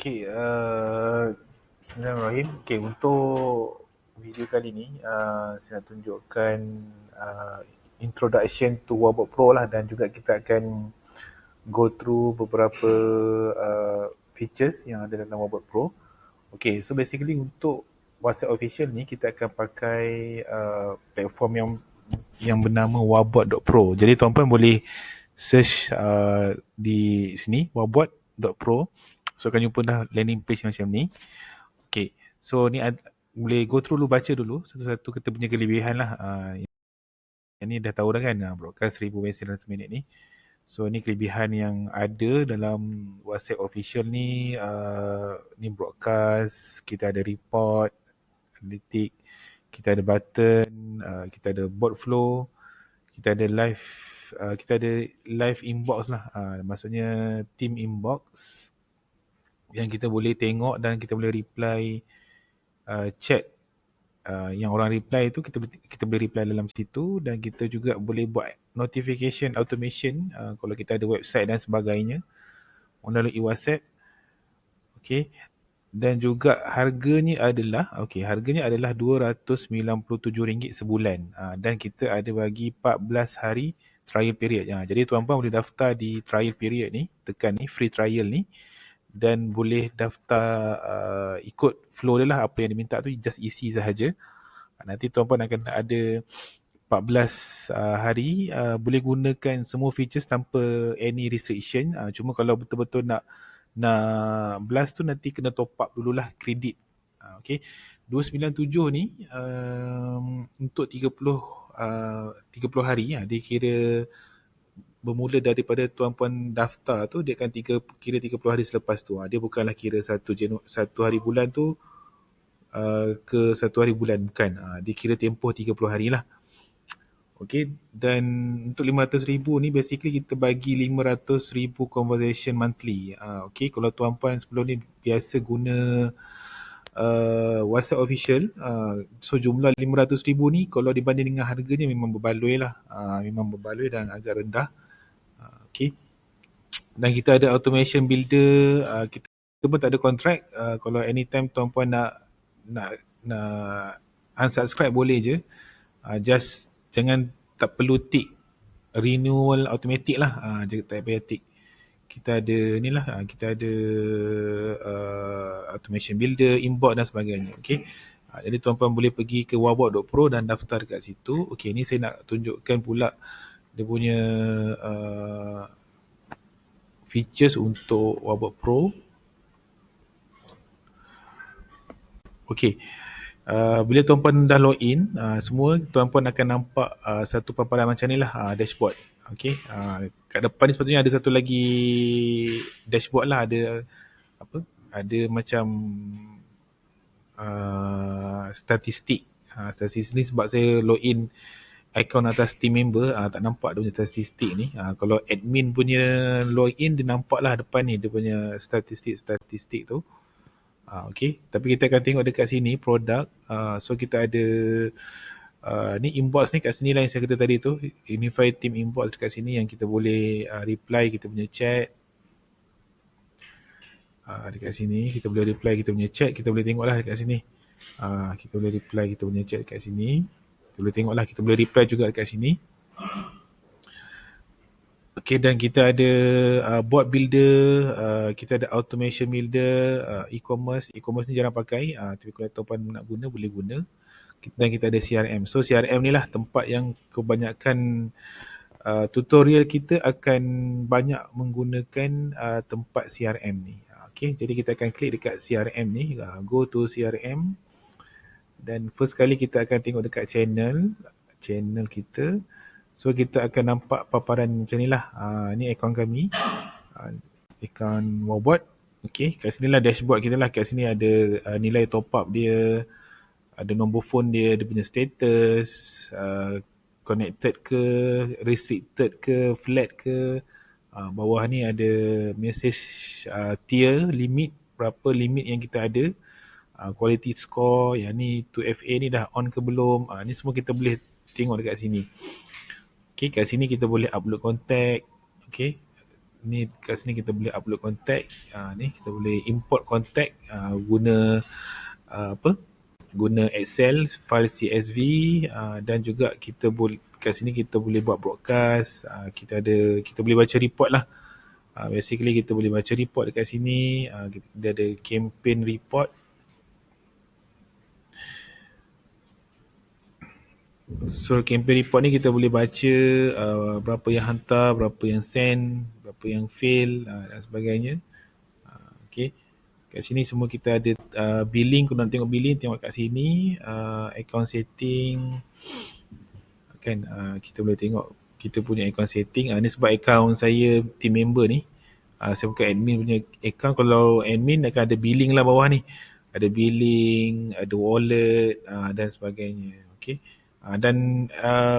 Okey, Bismillahirrahmanirrahim. Okey, untuk video kali ni saya nak tunjukkan introduction to Warbot Pro lah, dan juga kita akan go through beberapa features yang ada dalam Warbot Pro. Okey, so basically untuk WhatsApp official ni kita akan pakai platform yang bernama warbot.pro. Jadi tuan-puan boleh search di sini warbot.pro. So akan jumpa dah landing page macam ni. Okay, so ni boleh go through dulu, baca dulu satu-satu kita punya kelebihan lah. Yang ni dah tahu dah kan, broadcast 1000 mesej dalam seminit ni. So ni kelebihan yang ada dalam WhatsApp official ni. Ni broadcast, kita ada report, analytic, kita ada button, kita ada bot flow, kita ada live inbox lah. Maksudnya team inbox yang kita boleh tengok dan kita boleh reply chat yang orang reply tu, kita boleh reply dalam situ, dan kita juga boleh buat notification automation kalau kita ada website dan sebagainya melalui WhatsApp. Okey, dan juga harganya adalah RM297 sebulan, dan kita ada bagi 14 hari trial period. Jadi tuan-puan boleh daftar di trial period ni, tekan ni free trial ni, dan boleh daftar ikut flow dia lah. Apa yang diminta tu just isi sahaja. Nanti tuan-puan akan ada 14 hari boleh gunakan semua features tanpa any restriction. Cuma kalau betul-betul nak blast tu nanti kena top up dululah kredit. Okay, 297 ni untuk 30 hari. Dia kira bermula daripada tuan-puan daftar tu, dia akan kira 30 hari selepas tu. Dia bukanlah kira satu hari bulan tu ke satu hari bulan, bukan. Dia kira tempoh 30 hari lah. Okay, dan untuk 500,000 ni basically kita bagi 500,000 conversation monthly. Okay, kalau tuan-puan sebelum ni biasa guna WhatsApp official, so jumlah 500,000 ni kalau dibanding dengan harganya memang berbaloi lah. Memang berbaloi dan agak rendah. Okay, dan kita ada automation builder. Kita pun tak ada kontrak. Kalau anytime tuan-puan nak unsubscribe boleh je. Just jangan, tak perlu tick renewal automatic lah. Tak payah tick. Kita ada ni lah, kita ada automation builder, inbox dan sebagainya. Okay, jadi tuan-puan boleh pergi ke warbot.pro dan daftar kat situ. Okay, ni saya nak tunjukkan pula dia punya features untuk Warbot Pro. Okay, bila tuan-puan dah login, semua tuan-puan akan nampak satu paparan macam ni lah, dashboard. Okay, kat depan ni sepatutnya ada satu lagi dashboard lah. Ada macam statistik. Statistik ni sebab saya login akaun atas team member, tak nampak dia punya statistik ni. Kalau admin punya login, dia nampak lah depan ni dia punya statistik tu. Okay, tapi kita akan tengok dekat sini produk. So kita ada ni inbox ni kat sini lah yang saya kata tadi tu, unified team inbox dekat sini yang kita boleh reply kita punya chat. Dekat sini kita boleh reply kita punya chat, kita boleh tengok lah dekat sini. Kita boleh reply kita punya chat dekat sini. Kita boleh tengok lah, kita boleh reply juga dekat sini. Okay, dan kita ada bot builder, kita ada automation builder, e-commerce. E-commerce ni jarang pakai, tapi kalau tuan-puan nak guna, boleh guna. Dan kita ada CRM. So CRM ni lah tempat yang kebanyakan tutorial kita akan banyak menggunakan tempat CRM ni. Okay, jadi kita akan klik dekat CRM ni, go to CRM. Dan first kali kita akan tengok dekat channel kita. So kita akan nampak paparan macam ni lah. Ni akaun kami, akaun Warbot. Okay, kat sini lah dashboard kita lah. Kat sini ada nilai top up dia, ada nombor phone dia, dia punya status, connected ke, restricted ke, flat ke. Bawah ni ada message tier, limit, berapa limit yang kita ada, quality score, yang ni 2FA ni dah on ke belum. Ni semua kita boleh tengok dekat sini. Okay, kat sini kita boleh upload contact. Okay, Ni kat sini kita boleh upload kontak. Ni kita boleh import kontak guna apa? Guna Excel, file CSV, dan juga kita boleh kat sini kita boleh buat broadcast. Kita boleh baca report lah. Basically kita boleh baca report dekat sini. Dia ada campaign report. So campaign report ni kita boleh baca berapa yang hantar, berapa yang send, berapa yang fail dan sebagainya. Okay. Kat sini semua kita ada billing. Kalau nak tengok billing, tengok kat sini. Account setting. Kan kita boleh tengok kita punya account setting. Ni sebab account saya team member ni. Saya bukan admin punya account. Kalau admin akan ada billing lah bawah ni. Ada billing, ada wallet dan sebagainya. Okay. Dan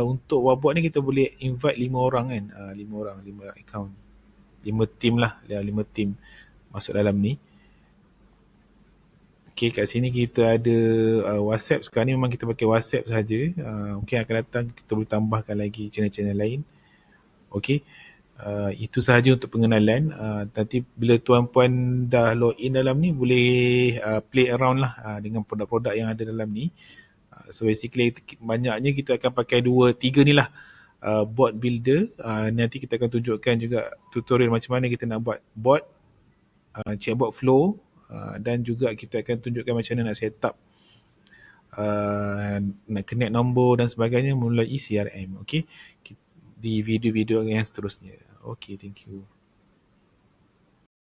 untuk buat ni kita boleh invite 5 orang kan. 5 orang, 5 account. 5 team lah. 5 team masuk dalam ni. Okay, kat sini kita ada WhatsApp. Sekarang ni memang kita pakai WhatsApp saja. Mungkin akan datang kita boleh tambahkan lagi channel-channel lain. Okay. Itu sahaja untuk pengenalan. Nanti bila tuan-puan dah login dalam ni, boleh play around lah dengan produk-produk yang ada dalam ni. So basically banyaknya kita akan pakai 2-3 ni lah. Bot builder. Nanti kita akan tunjukkan juga tutorial macam mana kita nak buat bot, chatbot flow, dan juga kita akan tunjukkan macam mana nak set up, nak connect nombor dan sebagainya melalui CRM. Okay. Di video-video yang seterusnya. Okay, thank you.